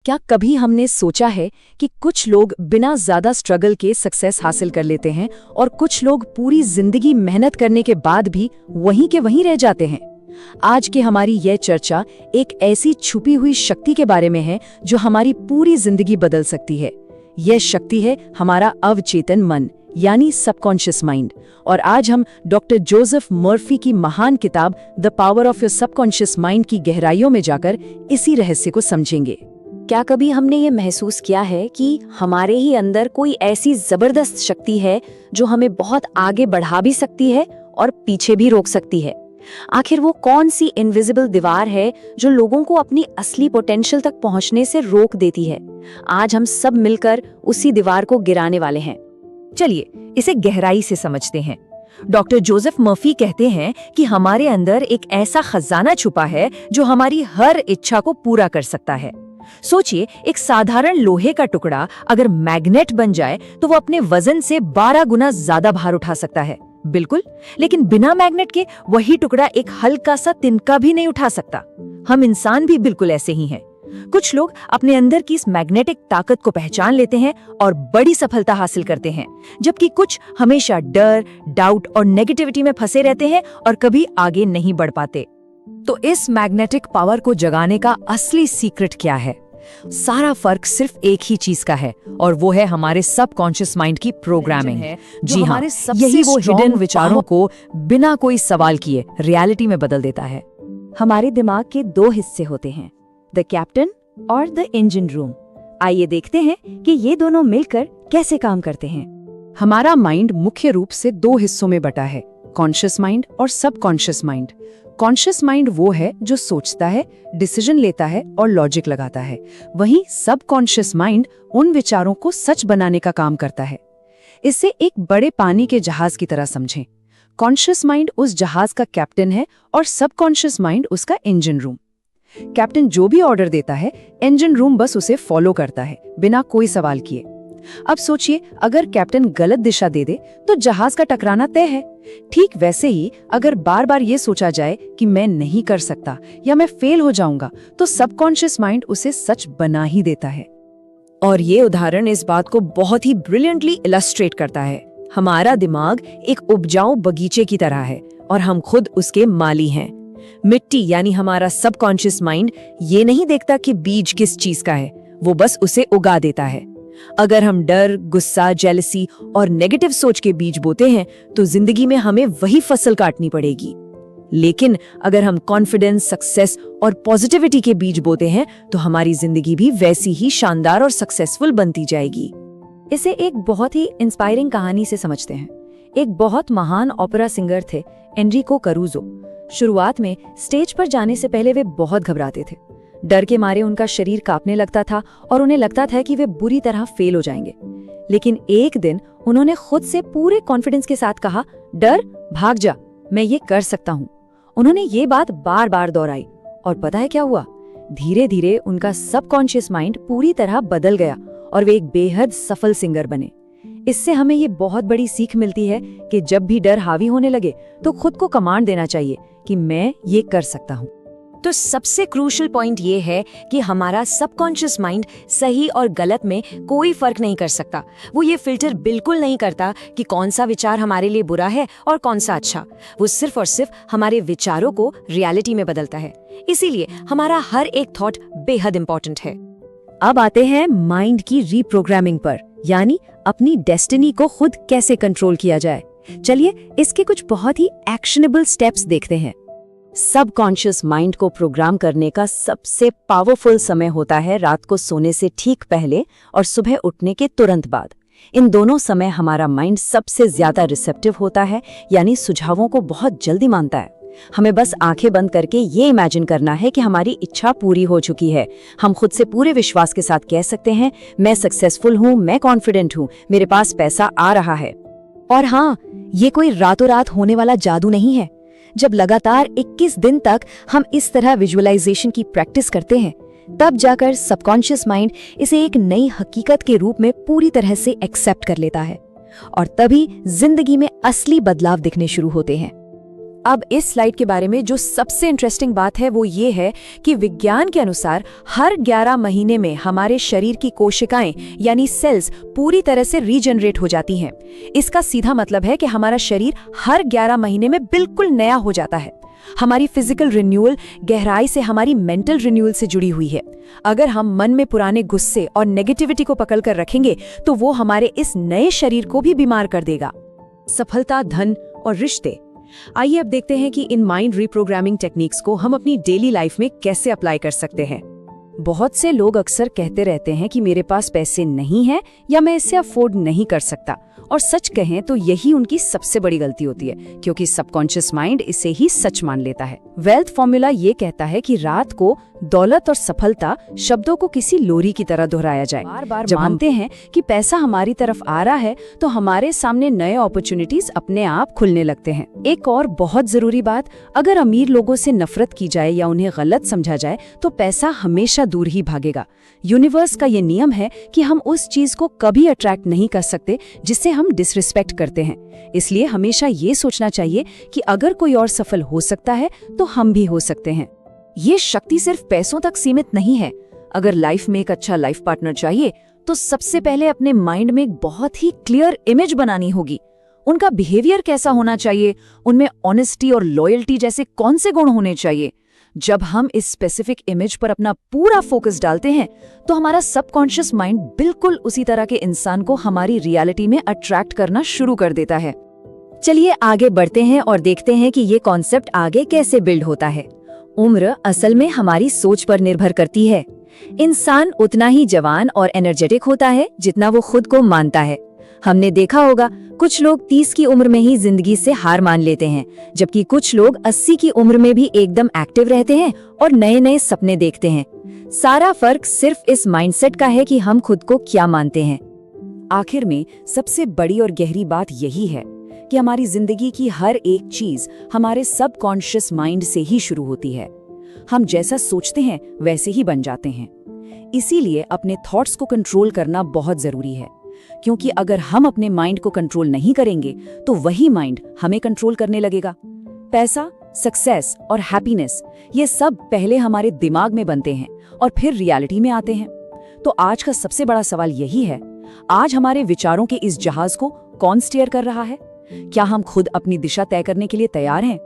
क्या कभी हमने सोचा है कि कुछ लोग बिना ज्यादा स्ट्रगल के सक्सेस हासिल कर लेते हैं और कुछ लोग पूरी जिंदगी मेहनत करने के बाद भी वहीं के वहीं रह जाते हैं। आज की हमारी यह चर्चा एक ऐसी छुपी हुई शक्ति के बारे में है जो हमारी पूरी जिंदगी बदल सकती है। यह शक्ति है हमारा अवचेतन मन, यानी सबकॉन्शियस माइंड। और आज हम डॉक्टर जोसेफ मर्फी की महान किताब the power of your subconscious mind की गहराइयों में जाकर इसी रहस्य को समझेंगे। क्या कभी हमने ये महसूस किया है कि हमारे ही अंदर कोई ऐसी जबरदस्त शक्ति है जो हमें बहुत आगे बढ़ा भी सकती है और पीछे भी रोक सकती है? आखिर वो कौन सी इनविजिबल दीवार है जो लोगों को अपनी असली पोटेंशियल तक पहुंचने से रोक देती है? आज हम सब मिलकर उसी दीवार को गिराने वाले हैं। चलिए इसे गहराई से समझते हैं। डॉक्टर जोसेफ मर्फी कहते हैं कि हमारे अंदर एक ऐसा खजाना छुपा है जो हमारी हर इच्छा को पूरा कर सकता है। सोचिए, एक साधारण लोहे का टुकड़ा अगर मैग्नेट बन जाए तो वो अपने वजन से 12 गुना ज्यादा भार उठा सकता है। बिल्कुल, लेकिन बिना मैग्नेट के वही टुकड़ा एक हल्का सा तिनका भी नहीं उठा सकता। हम इंसान भी बिल्कुल ऐसे ही हैं। कुछ लोग अपने अंदर की इस मैग्नेटिक ताकत को पहचान लेते हैं और बड़ी सफलता हासिल करते हैं, जबकि कुछ हमेशा डर, डाउट और नेगेटिविटी में फंसे रहते हैं और कभी आगे नहीं बढ़ पाते। तो इस मैग्नेटिक पावर को जगाने का असली सीक्रेट क्या है? सारा फर्क सिर्फ एक ही चीज का है और वो है हमारे सबकॉन्शियस माइंड की प्रोग्रामिंग। जी हाँ, यही वो हिडन विचारों को बिना कोई सवाल किए रियलिटी में बदल देता है। हमारे दिमाग के 2 हिस्से होते हैं, द कैप्टन और द इंजन रूम। आइए देखते हैं कि ये दोनों मिलकर कैसे काम करते हैं। हमारा माइंड मुख्य रूप से 2 हिस्सों में बटा है, कॉन्शियस माइंड और सबकॉन्शियस माइंड। कॉन्शियस माइंड वो है जो सोचता है, डिसीजन लेता है और लॉजिक लगाता है। वहीं सबकॉन्शियस माइंड उन विचारों को सच बनाने का काम करता है। इसे एक बड़े पानी के जहाज की तरह समझें। कॉन्शियस माइंड उस जहाज का कैप्टन है और सबकॉन्शियस माइंड उसका इंजन रूम। कैप्टन जो भी ऑर्डर देता है, इंजन रूम बस उसे फॉलो करता है बिना कोई सवाल किए। अब सोचिए, अगर कैप्टन गलत दिशा दे दे तो जहाज का टकराना तय है। ठीक वैसे ही अगर बार बार ये सोचा जाए कि मैं नहीं कर सकता या मैं फेल हो जाऊंगा, तो सबकॉन्शियस माइंड उसे सच बना ही देता है। और ये उदाहरण इस बात को बहुत ही ब्रिलियंटली इलस्ट्रेट करता है। हमारा दिमाग एक उपजाऊ बगीचे की तरह है और हम खुद उसके माली हैं। मिट्टी यानी हमारा सबकॉन्शियस माइंड ये नहीं देखता कि बीज किस चीज का है, वो बस उसे उगा देता है। अगर हम डर, गुस्सा, जेलसी और नेगेटिव सोच के बीज बोते हैं तो जिंदगी में हमें वही फसल काटनी पड़ेगी। लेकिन अगर हम कॉन्फिडेंस, सक्सेस और पॉजिटिविटी के बीज बोते हैं तो हमारी जिंदगी भी वैसी ही शानदार और सक्सेसफुल बनती जाएगी। इसे एक बहुत ही इंस्पायरिंग कहानी से समझते हैं। एक बहुत महान ओपेरा सिंगर थे, एनरिको करूजो। शुरुआत में स्टेज पर जाने से पहले वे बहुत घबराते थे। डर के मारे उनका शरीर कांपने लगता था और उन्हें लगता था कि वे बुरी तरह फेल हो जाएंगे। लेकिन एक दिन उन्होंने खुद से पूरे कॉन्फिडेंस के साथ कहा, डर भाग जा, मैं ये कर सकता हूँ। उन्होंने ये बात बार बार दोहराई और पता है क्या हुआ? धीरे धीरे उनका सबकॉन्शियस माइंड पूरी तरह बदल गया और वे एक बेहद सफल सिंगर बने। इससे हमें ये बहुत बड़ी सीख मिलती है कि जब भी डर हावी होने लगे तो खुद को कमांड देना चाहिए कि मैं ये कर सकता हूँ। तो सबसे क्रूशियल पॉइंट ये है कि हमारा सबकॉन्शियस माइंड सही और गलत में कोई फर्क नहीं कर सकता। वो ये फिल्टर बिल्कुल नहीं करता कि कौन सा विचार हमारे लिए बुरा है और कौन सा अच्छा। वो सिर्फ और सिर्फ हमारे विचारों को रियलिटी में बदलता है। इसीलिए हमारा हर एक थॉट बेहद इंपॉर्टेंट है। अब आते हैं माइंड की रीप्रोग्रामिंग पर, यानी अपनी डेस्टिनी को खुद कैसे कंट्रोल किया जाए। चलिए इसके कुछ बहुत ही एक्शनेबल स्टेप्स देखते हैं। सबकॉन्शियस माइंड को प्रोग्राम करने का सबसे पावरफुल समय होता है रात को सोने से ठीक पहले और सुबह उठने के तुरंत बाद। इन दोनों समय हमारा माइंड सबसे ज्यादा रिसेप्टिव होता है, यानी सुझावों को बहुत जल्दी मानता है। हमें बस आंखें बंद करके ये इमेजिन करना है कि हमारी इच्छा पूरी हो चुकी है। हम खुद से पूरे विश्वास के साथ कह सकते हैं, मैं सक्सेसफुल हूँ, मैं कॉन्फिडेंट हूँ, मेरे पास पैसा आ रहा है। और हाँ, ये कोई रातों रात होने वाला जादू नहीं है। जब लगातार 21 दिन तक हम इस तरह विजुअलाइजेशन की प्रैक्टिस करते हैं, तब जाकर सबकॉन्शियस माइंड इसे एक नई हकीकत के रूप में पूरी तरह से एक्सेप्ट कर लेता है और तभी जिंदगी में असली बदलाव दिखने शुरू होते हैं। अब इस स्लाइड के बारे में जो सबसे इंटरेस्टिंग बात है वो ये है कि विज्ञान के अनुसार हर 11 महीने में हमारे शरीर की कोशिकाएं यानी सेल्स पूरी तरह से रीजनरेट हो जाती हैं। इसका सीधा मतलब है कि हमारा शरीर हर 11 महीने में बिल्कुल नया हो जाता है। हमारी फिजिकल रिन्यूअल गहराई से हमारी मेंटल रिन्यूअल से जुड़ी हुई है। अगर हम मन में पुराने गुस्से और नेगेटिविटी को पकड़ कर रखेंगे तो वो हमारे इस नए शरीर को भी बीमार कर देगा। सफलता, धन और रिश्ते। आइए अब देखते हैं कि इन माइंड रीप्रोग्रामिंग टेक्निक्स को हम अपनी डेली लाइफ में कैसे अप्लाई कर सकते हैं। बहुत से लोग अक्सर कहते रहते हैं कि मेरे पास पैसे नहीं है या मैं इसे अफोर्ड नहीं कर सकता, और सच कहें तो यही उनकी सबसे बड़ी गलती होती है, क्योंकि सबकॉन्शियस माइंड इसे ही सच मान लेता है। वेल्थ फॉर्मूला ये कहता है कि रात को दौलत और सफलता शब्दों को किसी लोरी की तरह दोहराया जाए। बार बार जब मानते हैं कि पैसा हमारी तरफ आ रहा है तो हमारे सामने नए अपॉर्चुनिटीज अपने आप खुलने लगते हैं। एक और बहुत जरूरी बात, अगर अमीर लोगों से नफरत की जाए या उन्हें गलत समझा जाए तो पैसा हमेशा दूर ही भागेगा। यूनिवर्स का ये नियम है कि हम उस चीज को कभी अट्रैक्ट नहीं कर सकते जिससे हम डिसरिस्पेक्ट करते हैं। इसलिए हमेशा ये सोचना चाहिए कि अगर कोई और सफल हो सकता है तो हम भी हो सकते हैं। ये शक्ति सिर्फ पैसों तक सीमित नहीं है। अगर लाइफ में एक अच्छा लाइफ पार्टनर चाहिए तो सबसे पहले अपने माइंड में एक बहुत ही क्लियर इमेज बनानी होगी। उनका बिहेवियर कैसा होना चाहिए, उनमें ऑनेस्टी और लॉयल्टी जैसे कौन से गुण होने चाहिए। जब हम इस स्पेसिफिक इमेज पर अपना पूरा फोकस डालते हैं तो हमारा सबकॉन्शियस माइंड बिल्कुल उसी तरह के इंसान को हमारी रियलिटी में अट्रैक्ट करना शुरू कर देता है। चलिए आगे बढ़ते हैं और देखते हैं कि ये कॉन्सेप्ट आगे कैसे बिल्ड होता है। उम्र असल में हमारी सोच पर निर्भर करती है। इंसान उतना ही जवान और एनर्जेटिक होता है जितना वो खुद को मानता है। हमने देखा होगा कुछ लोग 30 की उम्र में ही जिंदगी से हार मान लेते हैं, जबकि कुछ लोग 80 की उम्र में भी एकदम एक्टिव रहते हैं और नए नए सपने देखते हैं। सारा फर्क सिर्फ इस माइंडसेट का है कि हम खुद को क्या मानते हैं। आखिर में सबसे बड़ी और गहरी बात यही है कि हमारी जिंदगी की हर एक चीज हमारे सबकॉन्शियस माइंड से ही शुरू होती है। हम जैसा सोचते हैं वैसे ही बन जाते हैं। इसीलिए अपने थॉट्स को कंट्रोल करना बहुत जरूरी है, क्योंकि अगर हम अपने माइंड को कंट्रोल नहीं करेंगे तो वही माइंड हमें कंट्रोल करने लगेगा। पैसा, सक्सेस और हैप्पीनेस ये सब पहले हमारे दिमाग में बनते हैं और फिर रियलिटी में आते हैं। तो आज का सबसे बड़ा सवाल यही है, आज हमारे विचारों के इस जहाज को कौन स्टीयर कर रहा है? क्या हम खुद अपनी दिशा तय करने के लिए तैयार हैं?